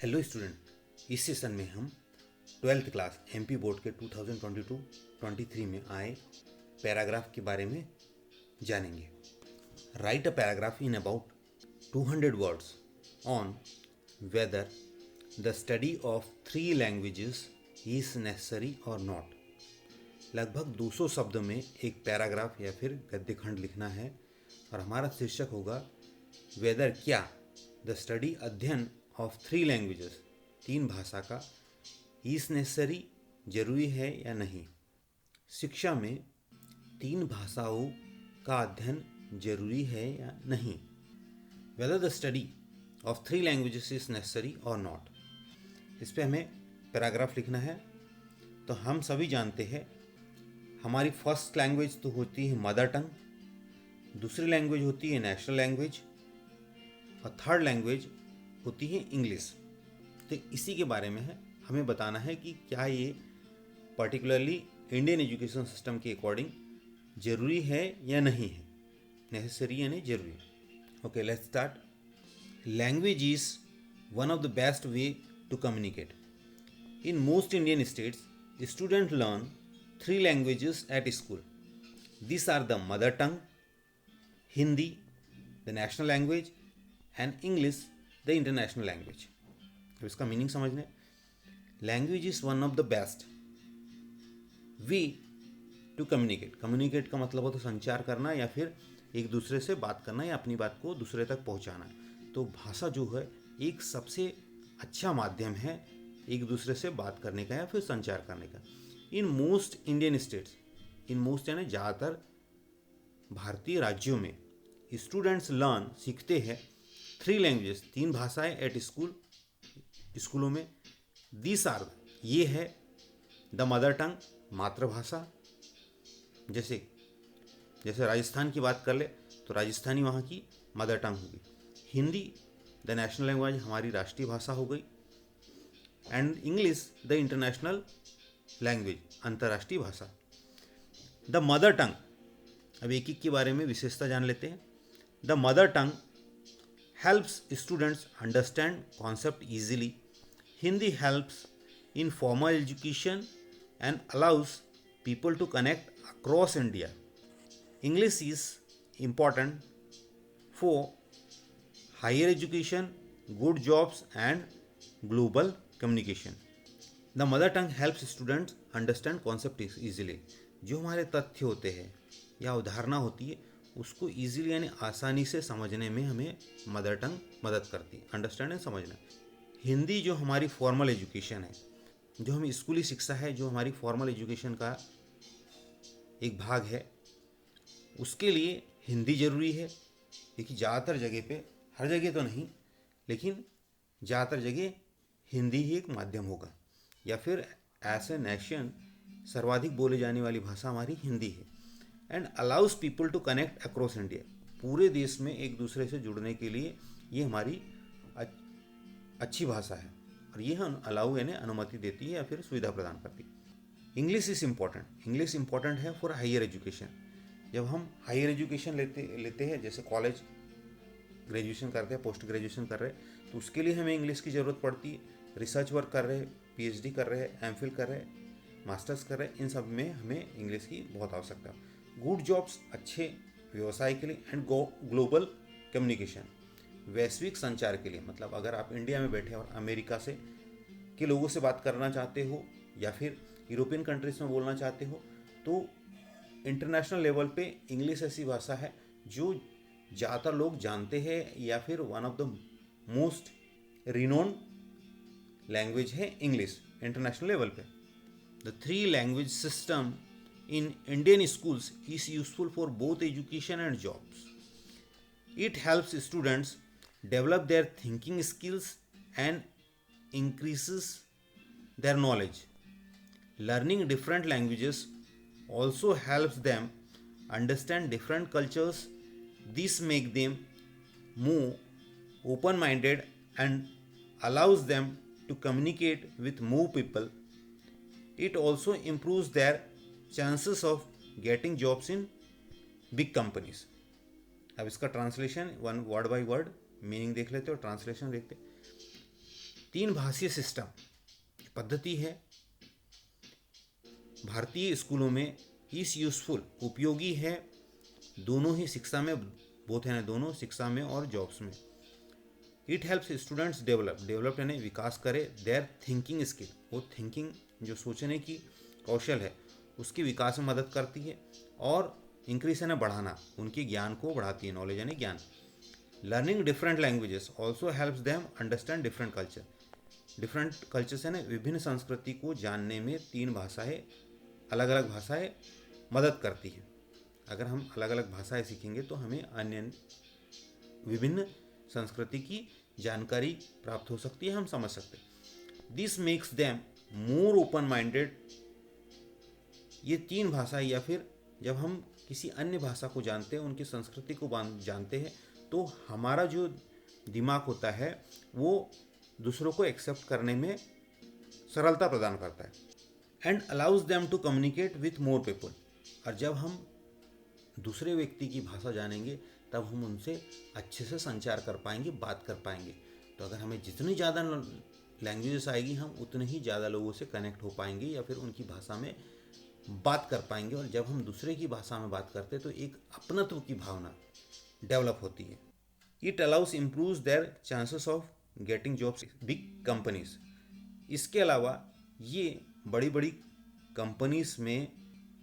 Hello student, इस session में हम 12th क्लास एमपी बोर्ड के 2022-23 में आए पैराग्राफ के बारे में जानेंगे। Right a paragraph in about 200 words on whether the study of 3 languages is necessary और नॉट। लगभग 200 शब्द में एक पैराग्राफ या फिर गद्य खंड लिखना है और हमारा शीर्षक होगा वेदर क्या द स्टडी अध्ययन ऑफ 3 लैंग्वेजेस 3 भाषा का इज नेसेसरी जरूरी है या नहीं। शिक्षा में 3 भाषाओं का अध्ययन जरूरी है या नहीं। Whether the study of 3 languages is necessary और नॉट, इस पे हमें पैराग्राफ लिखना है। तो हम सभी जानते हैं हमारी फर्स्ट लैंग्वेज तो होती है मदर टंग, दूसरी लैंग्वेज होती है नेशनल लैंग्वेज और थर्ड लैंग्वेज होती है इंग्लिश। तो इसी के बारे में है हमें बताना है कि क्या ये पर्टिकुलरली इंडियन एजुकेशन सिस्टम के अकॉर्डिंग ज़रूरी है या नहीं है, नेसेसरी यानी ज़रूरी। Okay, let's start. Language is one of the best way to communicate. In most Indian states student learn 3 languages at school. This are the mother tongue, Hindi the national language and English the international language. अब इसका meaning समझने, language is one of the best way to communicate. Communicate का मतलब होता है संचार करना या फिर एक दूसरे से बात करना या अपनी बात को दूसरे तक पहुंचाना। तो भाषा जो है एक सबसे अच्छा माध्यम है एक दूसरे से बात करने का या फिर संचार करने का। इन most Indian states, in most यानी ज़्यादातर भारतीय राज्यों में स्टूडेंट्स लर्न सीखते हैं 3 लैंग्वेजेस 3 भाषाएं एट स्कूल, स्कूलों में। दिस आर, ये है द मदर टंग, मातृभाषा। जैसे राजस्थान की बात कर ले तो राजस्थानी वहाँ की मदर टंग होगी। हिंदी द नेशनल लैंग्वेज, हमारी राष्ट्रीय भाषा हो गई। And English the international language, अंतर्राष्ट्रीय भाषा। द मदर टंग, अब एक एक के बारे में विशेषता जान लेते हैं। The mother tongue helps students understand concept easily. Hindi helps in formal education and allows people to connect across India. English is important for higher education, good jobs and global communication. The mother tongue helps students understand concept easily. जो हमारे तथ्य होते हैं या अवधारणा होती है उसको ईजिली यानी आसानी से समझने में हमें मदर टंग मदद करती है, अंडरस्टैंड एंड समझना। हिंदी जो हमारी फॉर्मल एजुकेशन है, जो हमें स्कूली शिक्षा है, जो हमारी फॉर्मल एजुकेशन का एक भाग है, उसके लिए हिंदी ज़रूरी है। देखिए ज़्यादातर जगह पे, हर जगह तो नहीं लेकिन ज़्यादातर जगह हिंदी ही एक माध्यम होगा या फिर एज ए नेशन सर्वाधिक बोले जाने वाली भाषा हमारी हिंदी है। And allows people to connect across India, पूरे देश में एक दूसरे से जुड़ने के लिए ये हमारी अच्छी भाषा है और ये हम अलाउ यानी अनुमति देती है या फिर सुविधा प्रदान करती है। English is important, English important है फॉर हायर एजुकेशन। जब हम हायर एजुकेशन लेते हैं जैसे कॉलेज ग्रेजुएशन करते हैं, पोस्ट ग्रेजुएशन कर रहे हैं, तो उसके लिए हमें इंग्लिश की ज़रूरत पड़ती है। रिसर्च वर्क कर रहे हैं, PhD कर रहे हैं, MPhil कर रहे हैं, मास्टर्स कर रहे हैं, इन सब में हमें इंग्लिश की बहुत आवश्यकता है। गुड जॉब्स, अच्छे व्यवसाय के लिए। एंड ग्लोबल कम्युनिकेशन, वैश्विक संचार के लिए। मतलब अगर आप इंडिया में बैठे और अमेरिका से के लोगों से बात करना चाहते हो या फिर यूरोपियन कंट्रीज में बोलना चाहते हो तो इंटरनेशनल लेवल पे इंग्लिश ऐसी भाषा है जो ज़्यादातर लोग जानते हैं या फिर one of the most renowned language है इंग्लिश इंटरनेशनल लेवल पे। The 3 language system in Indian schools is useful for both education and jobs. It helps students develop their thinking skills and increases their knowledge. Learning different languages also helps them understand different cultures. This makes them more open-minded and allows them to communicate with more people. It also improves their chances of getting jobs in big companies. अब इसका translation one word by word meaning देख लेते और translation देखते। तीन भाषीय system पद्धति है भारतीय स्कूलों में इस यूजफुल उपयोगी है दोनों ही शिक्षा में, बोथ है दोनों शिक्षा में और जॉब्स में। इट हेल्प्स स्टूडेंट्स डेवलप यानी विकास करे देयर थिंकिंग स्किल, वो थिंकिंग जो सोचने की कौशल है उसके विकास में मदद करती है, और इंक्रीज यानी बढ़ाना, उनके ज्ञान को बढ़ाती है, नॉलेज यानी ज्ञान। Learning different languages also helps them understand different culture, different cultures यानी विभिन्न संस्कृति को जानने में तीन भाषाएं, अलग अलग भाषाएं मदद करती है। अगर हम अलग अलग भाषाएं सीखेंगे तो हमें अन्य विभिन्न संस्कृति की जानकारी प्राप्त हो सकती है, हम समझ सकते हैं। This makes them more open minded. ये तीन भाषाएं, या फिर जब हम किसी अन्य भाषा को जानते हैं, उनकी संस्कृति को जानते हैं, तो हमारा जो दिमाग होता है वो दूसरों को एक्सेप्ट करने में सरलता प्रदान करता है। And allows them to communicate with more people. और जब हम दूसरे व्यक्ति की भाषा जानेंगे तब हम उनसे अच्छे से संचार कर पाएंगे, बात कर पाएंगे। तो अगर हमें जितनी ज़्यादा लैंग्वेजेस आएगी हम उतने ही ज़्यादा लोगों से कनेक्ट हो पाएंगे या फिर उनकी भाषा में बात कर पाएंगे। और जब हम दूसरे की भाषा में बात करते हैं तो एक अपनत्व की भावना डेवलप होती है। It allow us improve their chances of getting jobs big companies. इसके अलावा ये बड़ी बड़ी कंपनीज में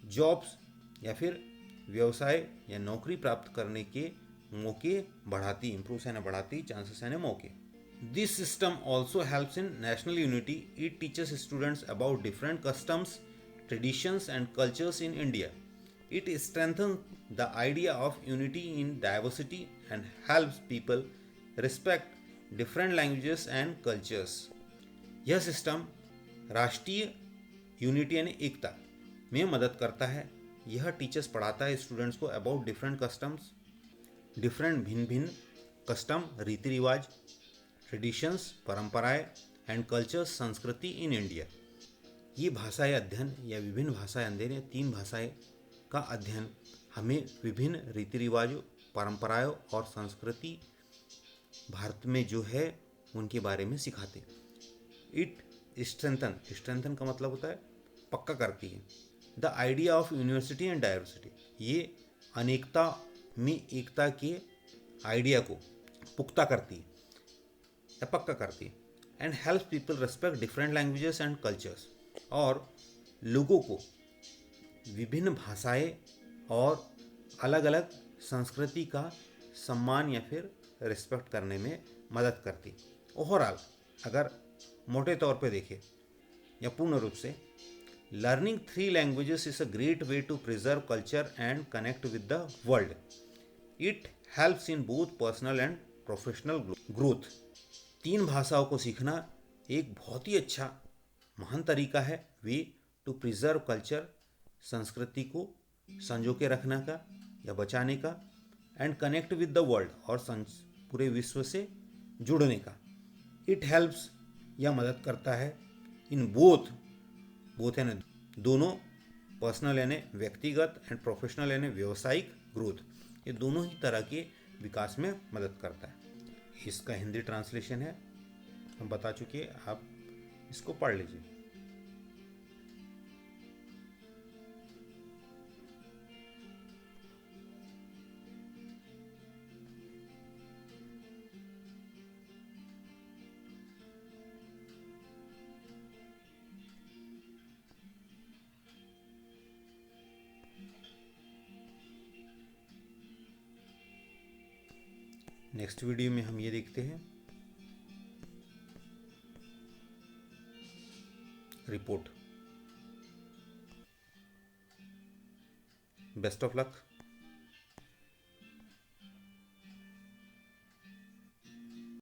जॉब्स या फिर व्यवसाय या नौकरी प्राप्त करने के मौके बढ़ाती, इम्प्रूव यानी बढ़ाती, चांसेस यानी मौके। This system also helps in national unity. It teachers students about different customs, traditions and cultures in India. It strengthens the idea of unity in diversity and helps people respect different languages and cultures. यह system राष्ट्रीय unity यानी एकता में मदद करता है। यह teachers पढ़ाता है स्टूडेंट्स को अबाउट डिफरेंट कस्टम्स, डिफरेंट भिन्न भिन्न कस्टम, रीति रिवाज, ट्रेडिशंस, परंपराएं, एंड कल्चर्स, संस्कृति इन इंडिया। ये भाषाएं अध्ययन या विभिन्न भाषाएं अध्ययन या तीन भाषाएं का अध्ययन हमें विभिन्न रीति रिवाजों, परंपराओं और संस्कृति भारत में जो है उनके बारे में सिखाते। इट स्ट्रेंथन का मतलब होता है पक्का करती है। The idea of university and diversity, ये अनेकता में एकता के आइडिया को पुख्ता करती है या पक्का करती है। And helps people respect different languages and cultures, और लोगों को विभिन्न भाषाएं और अलग अलग संस्कृति का सम्मान या फिर रिस्पेक्ट करने में मदद करती। ओवरऑल अगर मोटे तौर पे देखें या पूर्ण रूप से, learning 3 languages is a great way to preserve culture and connect with the world. It helps in both personal and professional growth. 3 भाषाओं को सीखना एक बहुत ही अच्छा महान तरीका है वे टू प्रिजर्व कल्चर, संस्कृति को संजो के रखने का या बचाने का, and connect with the world, और पूरे विश्व से जुड़ने का। इट हेल्प्स, यह मदद करता है इन बोथ यानी दोनों, पर्सनल यानी व्यक्तिगत एंड प्रोफेशनल यानी व्यावसायिक ग्रोथ, ये दोनों ही तरह के विकास में मदद करता है। इसका हिंदी ट्रांसलेशन है, हम बता चुके हैं, आप इसको पढ़ लीजिए। नेक्स्ट वीडियो में हम ये देखते हैं रिपोर्ट। Best of luck.